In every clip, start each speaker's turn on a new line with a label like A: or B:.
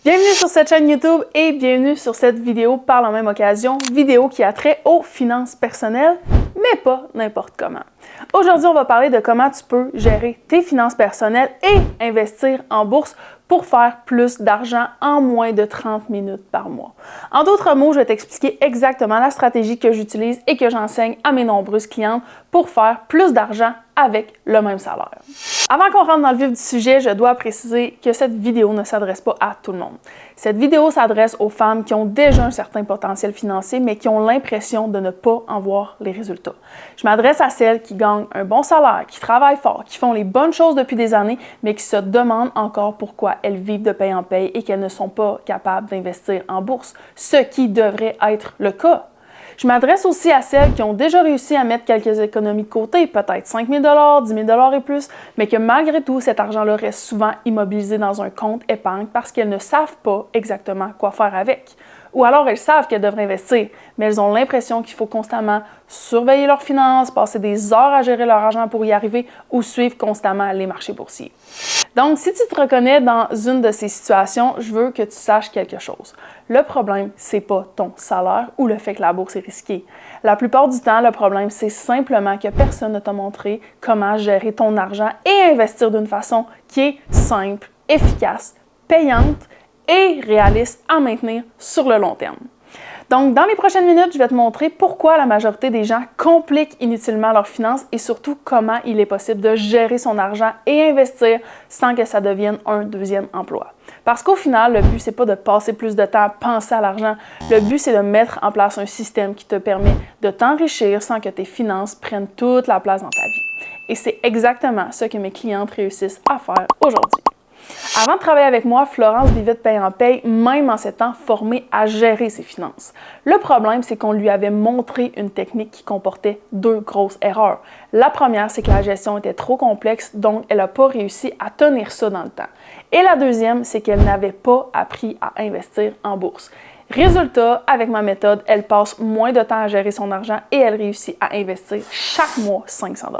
A: Bienvenue sur cette chaîne YouTube et bienvenue sur cette vidéo par la même occasion, vidéo qui a trait aux finances personnelles, mais pas n'importe comment. Aujourd'hui, on va parler de comment tu peux gérer tes finances personnelles et investir en bourse pour faire plus d'argent en moins de 30 minutes par mois. En d'autres mots, je vais t'expliquer exactement la stratégie que j'utilise et que j'enseigne à mes nombreuses clientes pour faire plus d'argent avec le même salaire. Avant qu'on rentre dans le vif du sujet, je dois préciser que cette vidéo ne s'adresse pas à tout le monde. Cette vidéo s'adresse aux femmes qui ont déjà un certain potentiel financier, mais qui ont l'impression de ne pas en voir les résultats. Je m'adresse à celles qui gagnent un bon salaire, qui travaillent fort, qui font les bonnes choses depuis des années, mais qui se demandent encore pourquoi elles vivent de paye en paye et qu'elles ne sont pas capables d'investir en bourse, ce qui devrait être le cas. Je m'adresse aussi à celles qui ont déjà réussi à mettre quelques économies de côté, peut-être 5 000 $, 10 000 $ et plus, mais que malgré tout, cet argent-là reste souvent immobilisé dans un compte épargne parce qu'elles ne savent pas exactement quoi faire avec. Ou alors elles savent qu'elles devraient investir, mais elles ont l'impression qu'il faut constamment surveiller leurs finances, passer des heures à gérer leur argent pour y arriver ou suivre constamment les marchés boursiers. Donc, si tu te reconnais dans une de ces situations, je veux que tu saches quelque chose. Le problème, c'est pas ton salaire ou le fait que la bourse est risquée. La plupart du temps, le problème, c'est simplement que personne ne t'a montré comment gérer ton argent et investir d'une façon qui est simple, efficace, payante et réaliste à maintenir sur le long terme. Donc, dans les prochaines minutes, je vais te montrer pourquoi la majorité des gens compliquent inutilement leurs finances et surtout comment il est possible de gérer son argent et investir sans que ça devienne un deuxième emploi. Parce qu'au final, le but, c'est pas de passer plus de temps à penser à l'argent. Le but, c'est de mettre en place un système qui te permet de t'enrichir sans que tes finances prennent toute la place dans ta vie. Et c'est exactement ce que mes clientes réussissent à faire aujourd'hui. Avant de travailler avec moi, Florence vivait de paye en paye, même en s'étant formée à gérer ses finances. Le problème, c'est qu'on lui avait montré une technique qui comportait deux grosses erreurs. La première, c'est que la gestion était trop complexe, donc elle n'a pas réussi à tenir ça dans le temps. Et la deuxième, c'est qu'elle n'avait pas appris à investir en bourse. Résultat, avec ma méthode, elle passe moins de temps à gérer son argent et elle réussit à investir chaque mois 500 $.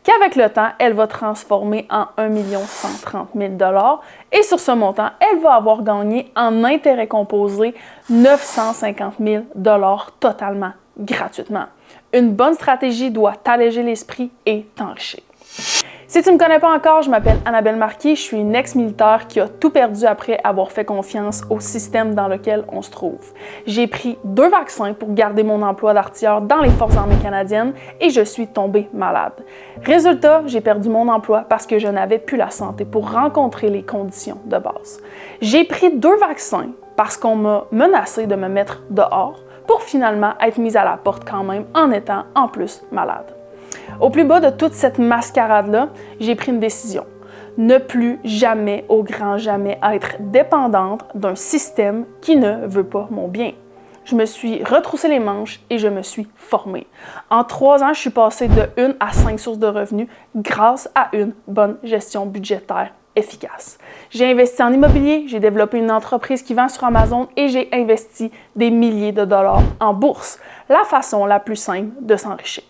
A: Qu'avec le temps, elle va transformer en 1 130 000 $ et sur ce montant, elle va avoir gagné en intérêts composés 950 000 $ totalement gratuitement. Une bonne stratégie doit t'alléger l'esprit et t'enrichir. Si tu ne me connais pas encore, je m'appelle Annabelle Marquis, je suis une ex-militaire qui a tout perdu après avoir fait confiance au système dans lequel on se trouve. J'ai pris 2 vaccins pour garder mon emploi d'artilleur dans les Forces armées canadiennes et je suis tombée malade. Résultat, j'ai perdu mon emploi parce que je n'avais plus la santé pour rencontrer les conditions de base. J'ai pris 2 vaccins parce qu'on m'a menacé de me mettre dehors pour finalement être mise à la porte quand même en étant en plus malade. Au plus bas de toute cette mascarade-là, j'ai pris une décision. Ne plus jamais, au grand jamais, être dépendante d'un système qui ne veut pas mon bien. Je me suis retroussé les manches et je me suis formée. En 3 ans, je suis passée de 1 à 5 sources de revenus grâce à une bonne gestion budgétaire efficace. J'ai investi en immobilier, j'ai développé une entreprise qui vend sur Amazon et j'ai investi des milliers de dollars en bourse. La façon la plus simple de s'enrichir.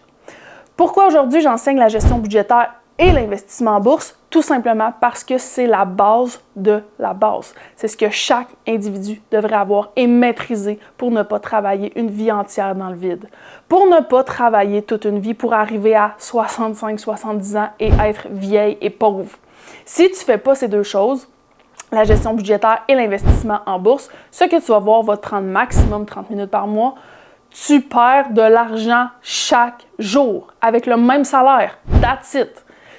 A: Pourquoi aujourd'hui j'enseigne la gestion budgétaire et l'investissement en bourse? Tout simplement parce que c'est la base de la base. C'est ce que chaque individu devrait avoir et maîtriser pour ne pas travailler une vie entière dans le vide. Pour ne pas travailler toute une vie pour arriver à 65-70 ans et être vieille et pauvre. Si tu ne fais pas ces deux choses, la gestion budgétaire et l'investissement en bourse, ce que tu vas voir va te prendre maximum 30 minutes par mois. Tu perds de l'argent chaque jour avec le même salaire. That's it.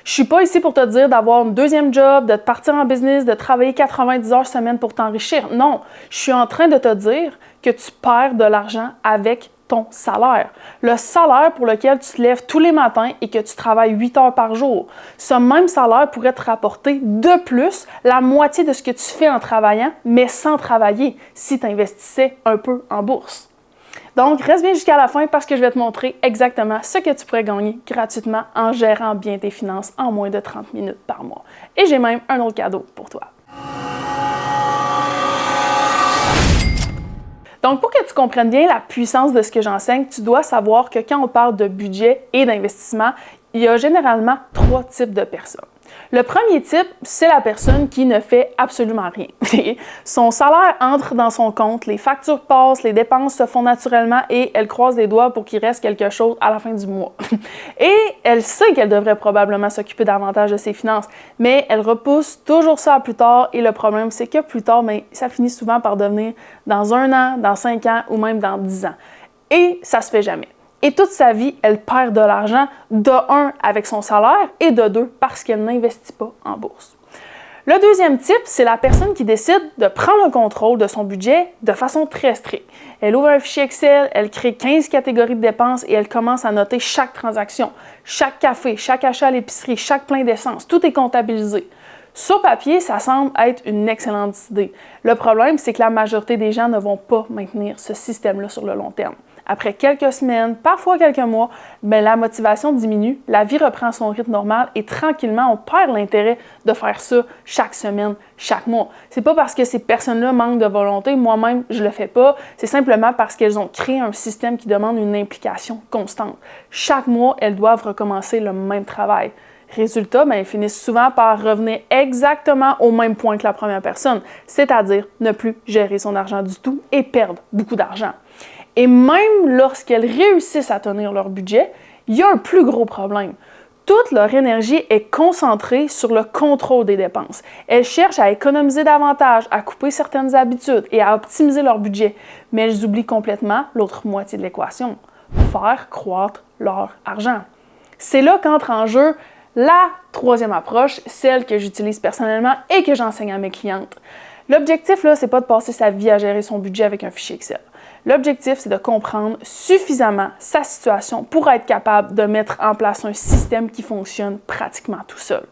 A: Je suis pas ici pour te dire d'avoir un deuxième job, de te partir en business, de travailler 90 heures semaine pour t'enrichir. Non, je suis en train de te dire que tu perds de l'argent avec ton salaire. Le salaire pour lequel tu te lèves tous les matins et que tu travailles 8 heures par jour. Ce même salaire pourrait te rapporter de plus la moitié de ce que tu fais en travaillant, mais sans travailler, si tu investissais un peu en bourse. Donc, reste bien jusqu'à la fin parce que je vais te montrer exactement ce que tu pourrais gagner gratuitement en gérant bien tes finances en moins de 30 minutes par mois. Et j'ai même un autre cadeau pour toi. Donc, pour que tu comprennes bien la puissance de ce que j'enseigne, tu dois savoir que quand on parle de budget et d'investissement, il y a généralement 3 types de personnes. Le premier type, c'est la personne qui ne fait absolument rien. Son salaire entre dans son compte, les factures passent, les dépenses se font naturellement et elle croise les doigts pour qu'il reste quelque chose à la fin du mois. Et elle sait qu'elle devrait probablement s'occuper davantage de ses finances, mais elle repousse toujours ça à plus tard et le problème, c'est que plus tard, ça finit souvent par devenir dans 1 an, dans 5 ans ou même dans 10 ans. Et ça se fait jamais. Et toute sa vie, elle perd de l'argent, de 1 avec son salaire et de 2 parce qu'elle n'investit pas en bourse. Le deuxième type, c'est la personne qui décide de prendre le contrôle de son budget de façon très stricte. Elle ouvre un fichier Excel, elle crée 15 catégories de dépenses et elle commence à noter chaque transaction, chaque café, chaque achat à l'épicerie, chaque plein d'essence. Tout est comptabilisé. Sur papier, ça semble être une excellente idée. Le problème, c'est que la majorité des gens ne vont pas maintenir ce système-là sur le long terme. Après quelques semaines, parfois quelques mois, la motivation diminue, la vie reprend son rythme normal et tranquillement, on perd l'intérêt de faire ça chaque semaine, chaque mois. C'est pas parce que ces personnes-là manquent de volonté, moi-même, je le fais pas, c'est simplement parce qu'elles ont créé un système qui demande une implication constante. Chaque mois, elles doivent recommencer le même travail. Résultat, elles finissent souvent par revenir exactement au même point que la première personne, c'est-à-dire ne plus gérer son argent du tout et perdre beaucoup d'argent. Et même lorsqu'elles réussissent à tenir leur budget, il y a un plus gros problème. Toute leur énergie est concentrée sur le contrôle des dépenses. Elles cherchent à économiser davantage, à couper certaines habitudes et à optimiser leur budget, mais elles oublient complètement l'autre moitié de l'équation, faire croître leur argent. C'est là qu'entre en jeu la troisième approche, celle que j'utilise personnellement et que j'enseigne à mes clientes. L'objectif, là, c'est pas de passer sa vie à gérer son budget avec un fichier Excel. L'objectif, c'est de comprendre suffisamment sa situation pour être capable de mettre en place un système qui fonctionne pratiquement tout seul.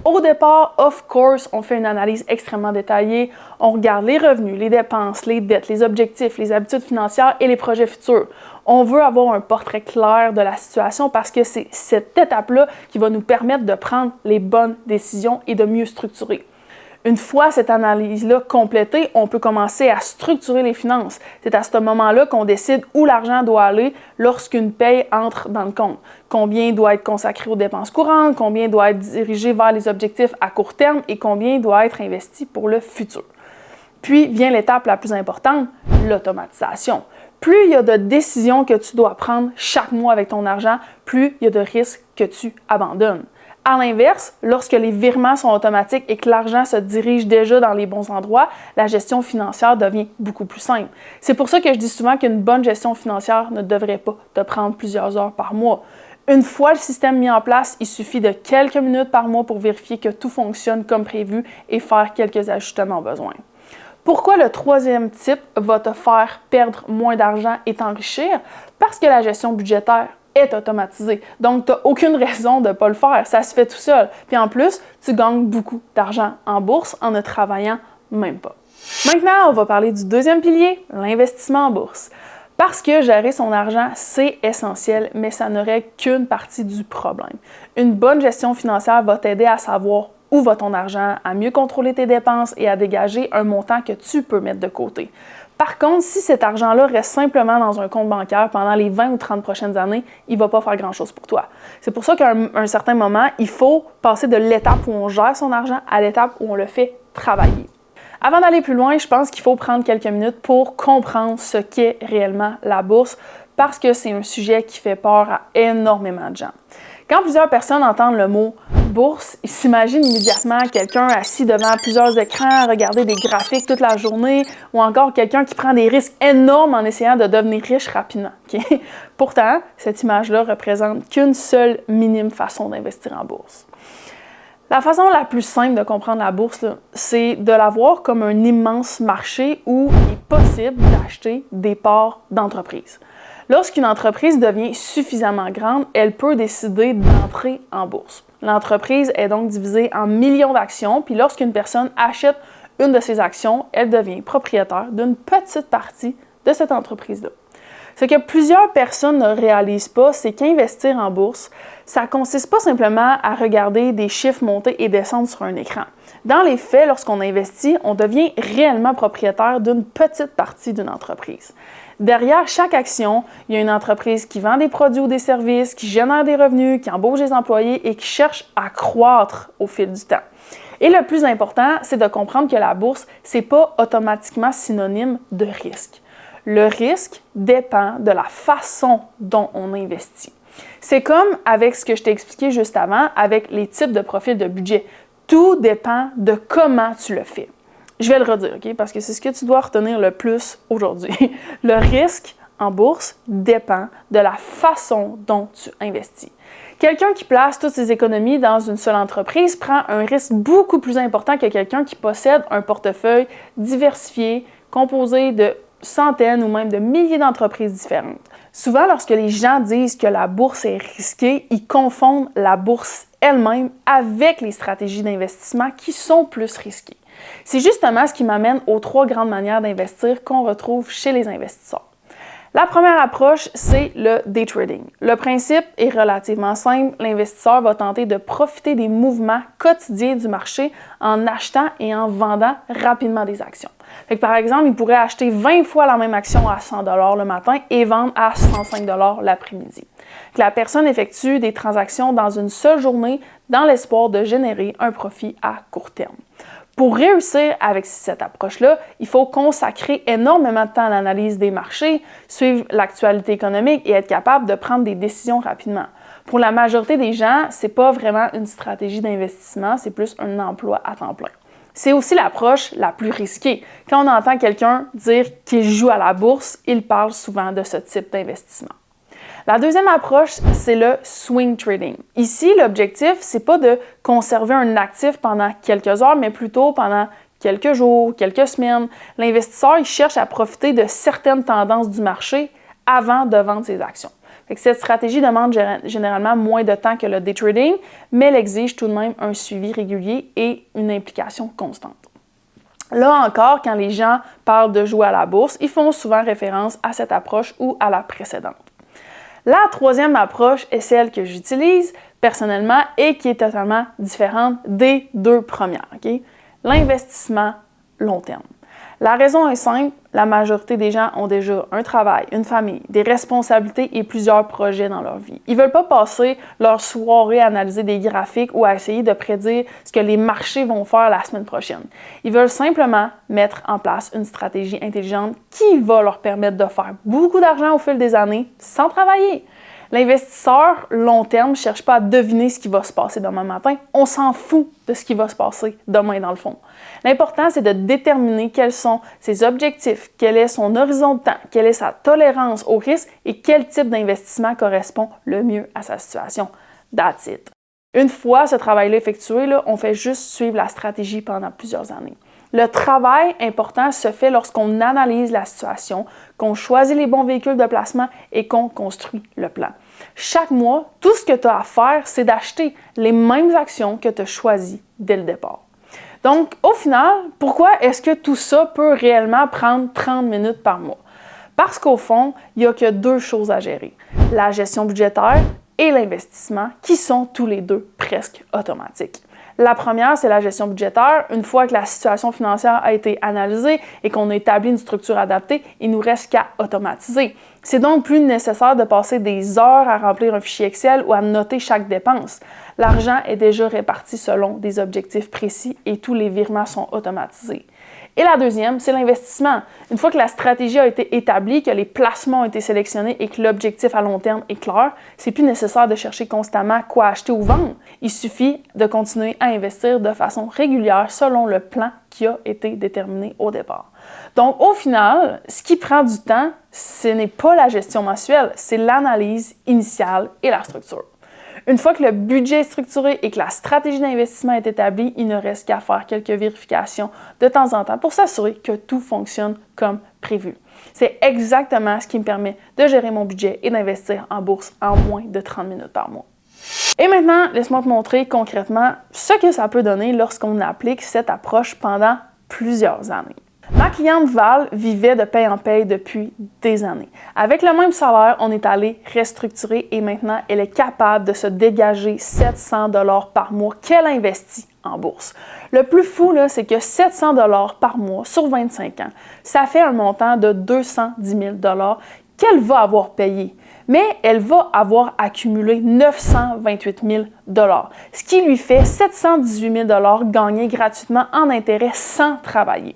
A: Au départ, of course, on fait une analyse extrêmement détaillée. On regarde les revenus, les dépenses, les dettes, les objectifs, les habitudes financières et les projets futurs. On veut avoir un portrait clair de la situation parce que c'est cette étape-là qui va nous permettre de prendre les bonnes décisions et de mieux structurer. Une fois cette analyse-là complétée, on peut commencer à structurer les finances. C'est à ce moment-là qu'on décide où l'argent doit aller lorsqu'une paye entre dans le compte. Combien doit être consacré aux dépenses courantes, combien doit être dirigé vers les objectifs à court terme et combien doit être investi pour le futur. Puis vient l'étape la plus importante, l'automatisation. Plus il y a de décisions que tu dois prendre chaque mois avec ton argent, plus il y a de risques que tu abandonnes. À l'inverse, lorsque les virements sont automatiques et que l'argent se dirige déjà dans les bons endroits, la gestion financière devient beaucoup plus simple. C'est pour ça que je dis souvent qu'une bonne gestion financière ne devrait pas te prendre plusieurs heures par mois. Une fois le système mis en place, il suffit de quelques minutes par mois pour vérifier que tout fonctionne comme prévu et faire quelques ajustements au besoin. Pourquoi le troisième type va te faire perdre moins d'argent et t'enrichir? Parce que la gestion budgétaire est automatisée. Donc, tu n'as aucune raison de ne pas le faire. Ça se fait tout seul. Puis en plus, tu gagnes beaucoup d'argent en bourse en ne travaillant même pas. Maintenant, on va parler du deuxième pilier, l'investissement en bourse. Parce que gérer son argent, c'est essentiel, mais ça ne règle qu'une partie du problème. Une bonne gestion financière va t'aider à savoir où va ton argent, à mieux contrôler tes dépenses et à dégager un montant que tu peux mettre de côté. Par contre, si cet argent-là reste simplement dans un compte bancaire pendant les 20 ou 30 prochaines années, il ne va pas faire grand-chose pour toi. C'est pour ça qu'à un certain moment, il faut passer de l'étape où on gère son argent à l'étape où on le fait travailler. Avant d'aller plus loin, je pense qu'il faut prendre quelques minutes pour comprendre ce qu'est réellement la bourse parce que c'est un sujet qui fait peur à énormément de gens. Quand plusieurs personnes entendent le mot bourse, ils s'imaginent immédiatement quelqu'un assis devant plusieurs écrans à regarder des graphiques toute la journée ou encore quelqu'un qui prend des risques énormes en essayant de devenir riche rapidement. Okay? Pourtant, cette image-là représente qu'une seule minime façon d'investir en bourse. La façon la plus simple de comprendre la bourse, c'est de la voir comme un immense marché où il est possible d'acheter des parts d'entreprise. Lorsqu'une entreprise devient suffisamment grande, elle peut décider d'entrer en bourse. L'entreprise est donc divisée en millions d'actions, puis lorsqu'une personne achète une de ces actions, elle devient propriétaire d'une petite partie de cette entreprise-là. Ce que plusieurs personnes ne réalisent pas, c'est qu'investir en bourse, ça ne consiste pas simplement à regarder des chiffres monter et descendre sur un écran. Dans les faits, lorsqu'on investit, on devient réellement propriétaire d'une petite partie d'une entreprise. Derrière chaque action, il y a une entreprise qui vend des produits ou des services, qui génère des revenus, qui embauche des employés et qui cherche à croître au fil du temps. Et le plus important, c'est de comprendre que la bourse, ce n'est pas automatiquement synonyme de risque. Le risque dépend de la façon dont on investit. C'est comme avec ce que je t'ai expliqué juste avant, avec les types de profils de budget. Tout dépend de comment tu le fais. Je vais le redire, OK? Parce que c'est ce que tu dois retenir le plus aujourd'hui. Le risque en bourse dépend de la façon dont tu investis. Quelqu'un qui place toutes ses économies dans une seule entreprise prend un risque beaucoup plus important que quelqu'un qui possède un portefeuille diversifié, composé de centaines ou même de milliers d'entreprises différentes. Souvent, lorsque les gens disent que la bourse est risquée, ils confondent la bourse elle-même avec les stratégies d'investissement qui sont plus risquées. C'est justement ce qui m'amène aux 3 grandes manières d'investir qu'on retrouve chez les investisseurs. La première approche, c'est le day trading. Le principe est relativement simple. L'investisseur va tenter de profiter des mouvements quotidiens du marché en achetant et en vendant rapidement des actions. Par exemple, il pourrait acheter 20 fois la même action à 100 $ le matin et vendre à 105 $ l'après-midi. La personne effectue des transactions dans une seule journée dans l'espoir de générer un profit à court terme. Pour réussir avec cette approche-là, il faut consacrer énormément de temps à l'analyse des marchés, suivre l'actualité économique et être capable de prendre des décisions rapidement. Pour la majorité des gens, ce n'est pas vraiment une stratégie d'investissement, c'est plus un emploi à temps plein. C'est aussi l'approche la plus risquée. Quand on entend quelqu'un dire qu'il joue à la bourse, il parle souvent de ce type d'investissement. La deuxième approche, c'est le swing trading. Ici, l'objectif, c'est pas de conserver un actif pendant quelques heures, mais plutôt pendant quelques jours, quelques semaines. L'investisseur, il cherche à profiter de certaines tendances du marché avant de vendre ses actions. Cette stratégie demande généralement moins de temps que le day trading, mais elle exige tout de même un suivi régulier et une implication constante. Là encore, quand les gens parlent de jouer à la bourse, ils font souvent référence à cette approche ou à la précédente. La troisième approche est celle que j'utilise personnellement et qui est totalement différente des 2 premières. Okay? L'investissement long terme. La raison est simple, la majorité des gens ont déjà un travail, une famille, des responsabilités et plusieurs projets dans leur vie. Ils ne veulent pas passer leur soirée à analyser des graphiques ou à essayer de prédire ce que les marchés vont faire la semaine prochaine. Ils veulent simplement mettre en place une stratégie intelligente qui va leur permettre de faire beaucoup d'argent au fil des années sans travailler. L'investisseur long terme ne cherche pas à deviner ce qui va se passer demain matin. On s'en fout de ce qui va se passer demain dans le fond. L'important, c'est de déterminer quels sont ses objectifs, quel est son horizon de temps, quelle est sa tolérance au risque et quel type d'investissement correspond le mieux à sa situation. That's it. Une fois ce travail-là effectué, on fait juste suivre la stratégie pendant plusieurs années. Le travail important se fait lorsqu'on analyse la situation, qu'on choisit les bons véhicules de placement et qu'on construit le plan. Chaque mois, tout ce que tu as à faire, c'est d'acheter les mêmes actions que tu as choisies dès le départ. Donc, au final, pourquoi est-ce que tout ça peut réellement prendre 30 minutes par mois? Parce qu'au fond, il n'y a que 2 choses à gérer. La gestion budgétaire et l'investissement, qui sont tous les 2 presque automatiques. La première, c'est la gestion budgétaire. Une fois que la situation financière a été analysée et qu'on a établi une structure adaptée, il ne nous reste qu'à automatiser. C'est donc plus nécessaire de passer des heures à remplir un fichier Excel ou à noter chaque dépense. L'argent est déjà réparti selon des objectifs précis et tous les virements sont automatisés. Et la deuxième, c'est l'investissement. Une fois que la stratégie a été établie, que les placements ont été sélectionnés et que l'objectif à long terme est clair, c'est plus nécessaire de chercher constamment quoi acheter ou vendre. Il suffit de continuer à investir de façon régulière selon le plan qui a été déterminé au départ. Donc, au final, ce qui prend du temps, ce n'est pas la gestion mensuelle, c'est l'analyse initiale et la structure. Une fois que le budget est structuré et que la stratégie d'investissement est établie, il ne reste qu'à faire quelques vérifications de temps en temps pour s'assurer que tout fonctionne comme prévu. C'est exactement ce qui me permet de gérer mon budget et d'investir en bourse en moins de 30 minutes par mois. Et maintenant, laisse-moi te montrer concrètement ce que ça peut donner lorsqu'on applique cette approche pendant plusieurs années. Ma cliente Val vivait de paye en paye depuis des années. Avec le même salaire, on est allé restructurer et maintenant, elle est capable de se dégager 700 $ par mois qu'elle investit en bourse. Le plus fou, c'est que 700 $ par mois sur 25 ans, ça fait un montant de 210 000 $ qu'elle va avoir payé. Mais elle va avoir accumulé 928 000 $, ce qui lui fait 718 000 $ gagnés gratuitement en intérêt sans travailler.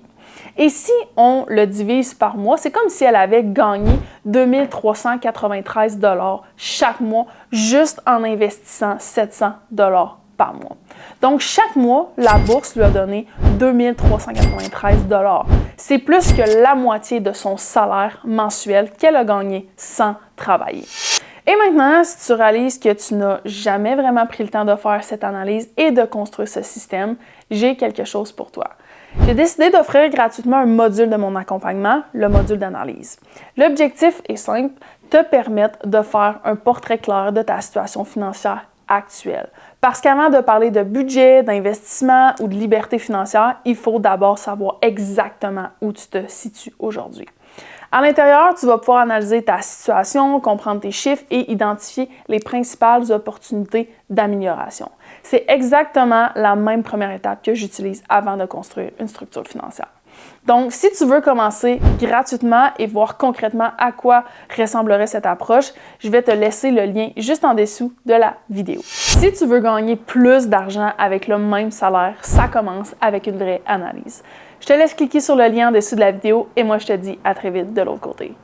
A: Et si on le divise par mois, c'est comme si elle avait gagné 2 393 $ chaque mois juste en investissant 700 $ par mois. Donc, chaque mois, la bourse lui a donné 2 393 $. C'est plus que la moitié de son salaire mensuel qu'elle a gagné sans travailler. Et maintenant, si tu réalises que tu n'as jamais vraiment pris le temps de faire cette analyse et de construire ce système, j'ai quelque chose pour toi. J'ai décidé d'offrir gratuitement un module de mon accompagnement, le module d'analyse. L'objectif est simple, te permettre de faire un portrait clair de ta situation financière actuelle. Parce qu'avant de parler de budget, d'investissement ou de liberté financière, il faut d'abord savoir exactement où tu te situes aujourd'hui. À l'intérieur, tu vas pouvoir analyser ta situation, comprendre tes chiffres et identifier les principales opportunités d'amélioration. C'est exactement la même première étape que j'utilise avant de construire une structure financière. Donc, si tu veux commencer gratuitement et voir concrètement à quoi ressemblerait cette approche, je vais te laisser le lien juste en dessous de la vidéo. Si tu veux gagner plus d'argent avec le même salaire, ça commence avec une vraie analyse. Je te laisse cliquer sur le lien en dessous de la vidéo et moi je te dis à très vite de l'autre côté.